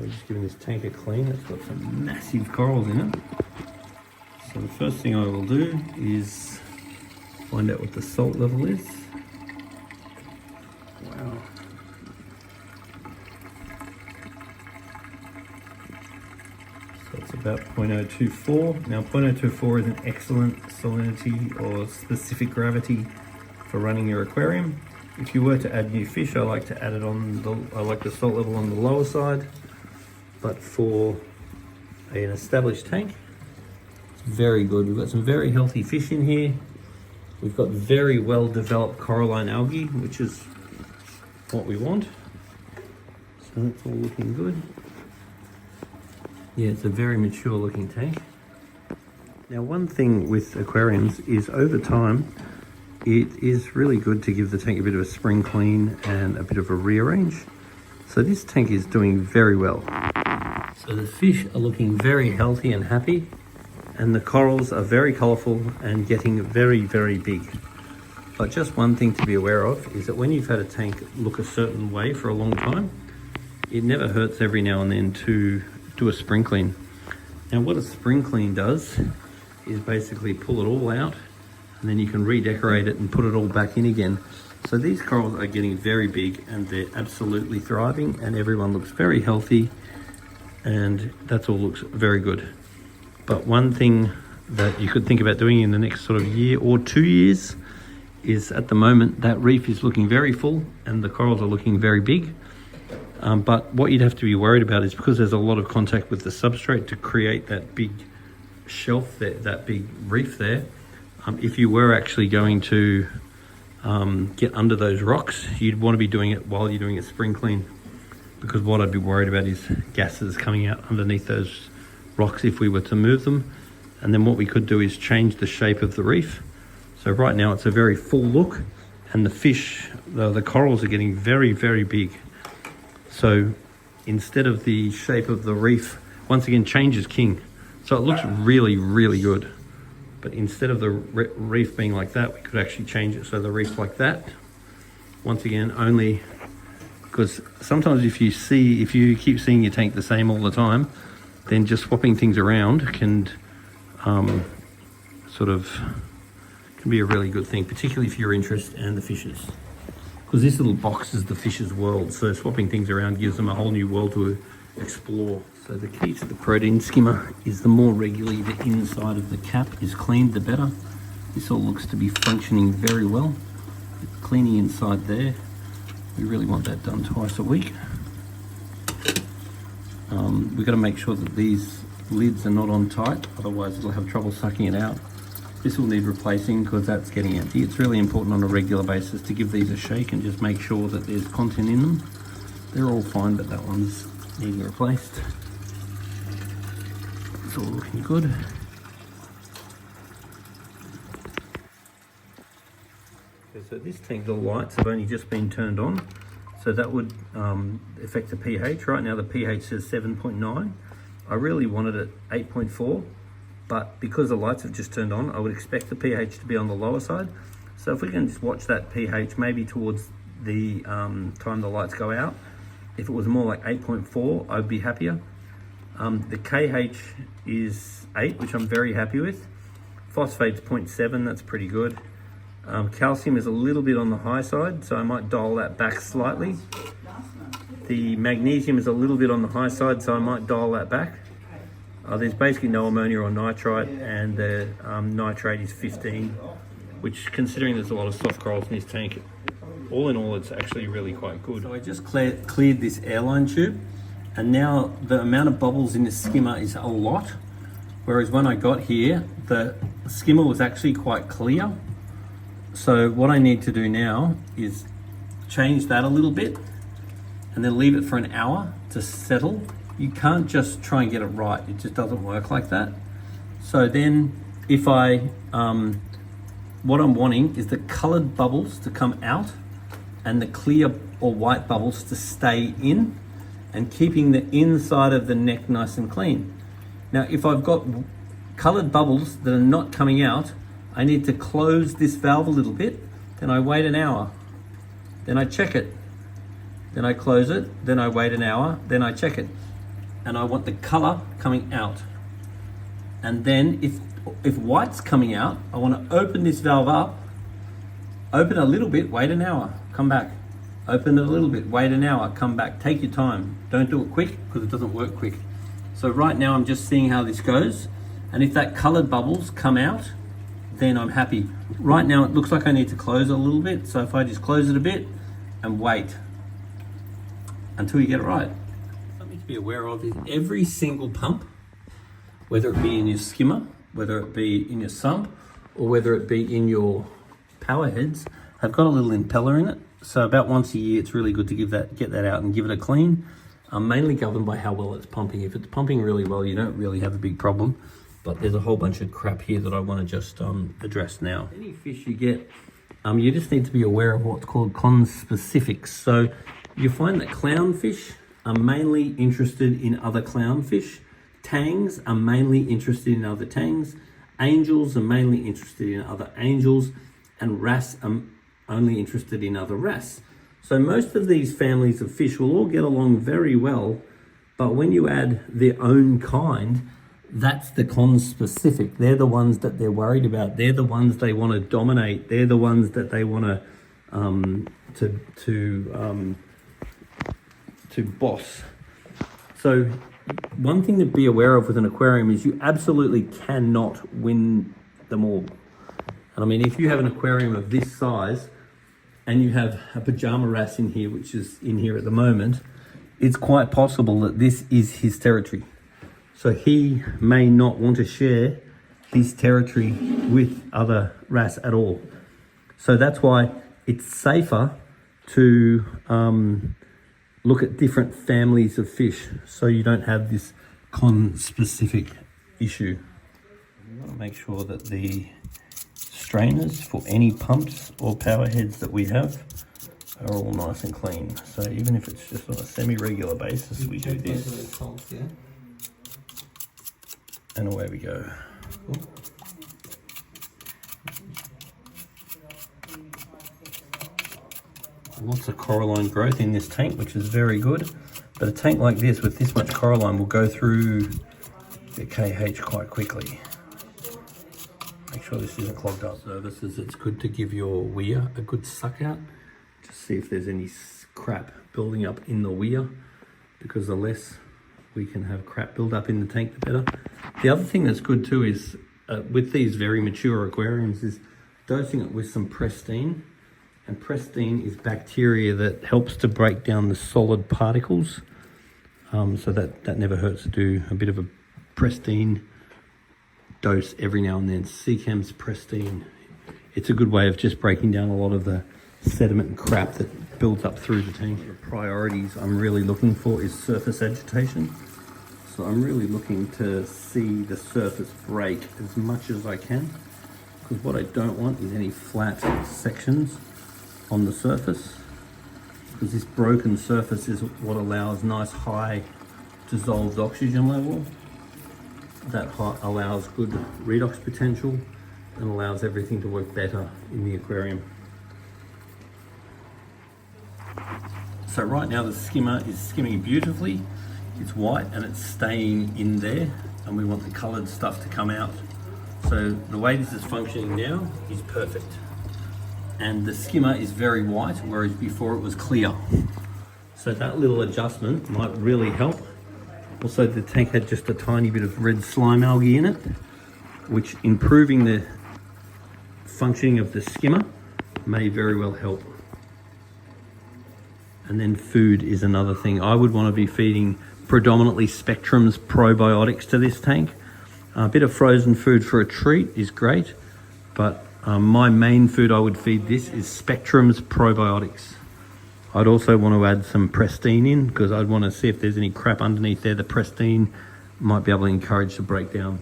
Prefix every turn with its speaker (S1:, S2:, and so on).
S1: So we're just giving this tank a clean. It's got some massive corals in it. So the first thing I will do is find out what the salt level is. Wow. So it's about 0.024. Now 0.024 is an excellent salinity or specific gravity for running your aquarium. If you were to add new fish, I like to add it on I like the salt level on the lower side. But for an established tank, it's very good. We've got some very healthy fish in here. We've got very well developed coralline algae, which is what we want. So that's all looking good. Yeah, it's a very mature looking tank. Now, one thing with aquariums is over time, it is really good to give the tank a bit of a spring clean and a bit of a rearrange. So this tank is doing very well. So the fish are looking very healthy and happy, and the corals are very colourful and getting very, very big. But just one thing to be aware of is that when you've had a tank look a certain way for a long time, it never hurts every now and then to do a spring clean. Now what a spring clean does is basically pull it all out, and then you can redecorate it and put it all back in again. So these corals are getting very big and they're absolutely thriving, and everyone looks very healthy, and that all looks very good. But one thing that you could think about doing in the next sort of year or 2 years is, at the moment, that reef is looking very full and the corals are looking very big. But what you'd have to be worried about is, because there's a lot of contact with the substrate to create that big shelf there, that big reef there, if you were actually going to get under those rocks, you'd want to be doing it while you're doing a spring clean, because what I'd be worried about is gases coming out underneath those rocks if we were to move them. And then what we could do is change the shape of the reef. So right now it's a very full look, and the fish, the corals are getting very, very big. So instead of the shape of the reef, once again, change is king. So it looks really, really good. But instead of the reef being like that, we could actually change it so the reef's like that. Once again, only because sometimes if you keep seeing your tank the same all the time, then just swapping things around can can be a really good thing, particularly if you're interested in the fishes. Because this little box is the fish's world, so swapping things around gives them a whole new world to explore. So the key to the protein skimmer is the more regularly the inside of the cap is cleaned, the better. This all looks to be functioning very well. Cleaning inside there, we really want that done twice a week. We've got to make sure that these lids are not on tight, otherwise it'll have trouble sucking it out. This will need replacing because that's getting empty. It's really important on a regular basis to give these a shake and just make sure that there's content in them. They're all fine, but that one's needing replaced. It's all looking good. Okay, so this tank, the lights have only just been turned on, so that would affect the pH. Right now the pH says 7.9. I really wanted it 8.4, but because the lights have just turned on, I would expect the pH to be on the lower side. So if we can just watch that pH, maybe towards the time the lights go out, if it was more like 8.4, I'd be happier. The KH is 8, which I'm very happy with. Phosphate's 0.7, that's pretty good. Calcium is a little bit on the high side, so I might dial that back slightly. The magnesium is a little bit on the high side, so I might dial that back. There's basically no ammonia or nitrite, and the nitrate is 15, which, considering there's a lot of soft corals in this tank, all in all, it's actually really quite good. So I just cleared this airline tube, and now the amount of bubbles in this skimmer is a lot, whereas when I got here, the skimmer was actually quite clear. So what I need to do now is change that a little bit and then leave it for an hour to settle. You can't just try and get it right. It just doesn't work like that. So then if I, what I'm wanting is the colored bubbles to come out and the clear or white bubbles to stay in, and keeping the inside of the neck nice and clean. Now, if I've got colored bubbles that are not coming out, I need to close this valve a little bit, then I wait an hour, then I check it, then I close it, then I wait an hour, then I check it. and I want the color coming out. And then if white's coming out, I want to open this valve up, open a little bit, wait an hour, come back. Open it a little bit, wait an hour, come back. Take your time. Don't do it quick because it doesn't work quick. So right now I'm just seeing how this goes. And if that colored bubbles come out, then I'm happy. Right now it looks like I need to close it a little bit. So if I just close it a bit and wait until you get it right. Something to be aware of is every single pump, whether it be in your skimmer, whether it be in your sump, or whether it be in your power heads, have got a little impeller in it. So about once a year, it's really good to get that out and give it a clean. Mainly governed by how well it's pumping. If it's pumping really well, you don't really have a big problem. But there's a whole bunch of crap here that I want to just address now. Any fish you get, you just need to be aware of what's called conspecifics. So you find that clownfish are mainly interested in other clownfish. Tangs are mainly interested in other tangs. Angels are mainly interested in other angels. And wrasse are only interested in other wrasse. So most of these families of fish will all get along very well, but when you add their own kind, that's the conspecific. They're the ones that they're worried about. They're the ones they want to dominate. They're the ones that they want to boss. So one thing to be aware of with an aquarium is you absolutely cannot win them all. And I mean, if you have an aquarium of this size and you have a pajama wrasse in here, which is in here at the moment, it's quite possible that this is his territory. So he may not want to share his territory with other wrasse at all. So that's why it's safer to look at different families of fish so you don't have this conspecific issue. You want to make sure that the strainers for any pumps or power heads that we have are all nice and clean. So even if it's just on a semi-regular basis, we do this. And away we go. Lots of coralline growth in this tank, which is very good. But a tank like this with this much coralline will go through the KH quite quickly. Make sure this isn't clogged up. Services, it's good to give your weir a good suck out. Just see if there's any crap building up in the weir, because the less we can have crap build up in the tank, the better. The other thing that's good too is with these very mature aquariums is dosing it with some pristine. And pristine is bacteria that helps to break down the solid particles. So that never hurts to do a bit of a pristine dose every now and then. Seachem's pristine. It's a good way of just breaking down a lot of the sediment and crap that builds up through the tank. The priorities I'm really looking for is surface agitation. So I'm really looking to see the surface break as much as I can, because what I don't want is any flat sections on the surface, because this broken surface is what allows nice high dissolved oxygen level. That allows good redox potential and allows everything to work better in the aquarium. So right now the skimmer is skimming beautifully. It's white and it's staying in there, and we want the colored stuff to come out. So the way this is functioning now is perfect. And the skimmer is very white, whereas before it was clear. So that little adjustment might really help. Also, the tank had just a tiny bit of red slime algae in it, which improving the functioning of the skimmer may very well help. And then food is another thing. I would want to be feeding predominantly Spectrum's probiotics to this tank. A bit of frozen food for a treat is great, but my main food I would feed this is Spectrum's probiotics. I'd also want to add some pristine in, because I'd want to see if there's any crap underneath there. The pristine might be able to encourage the breakdown.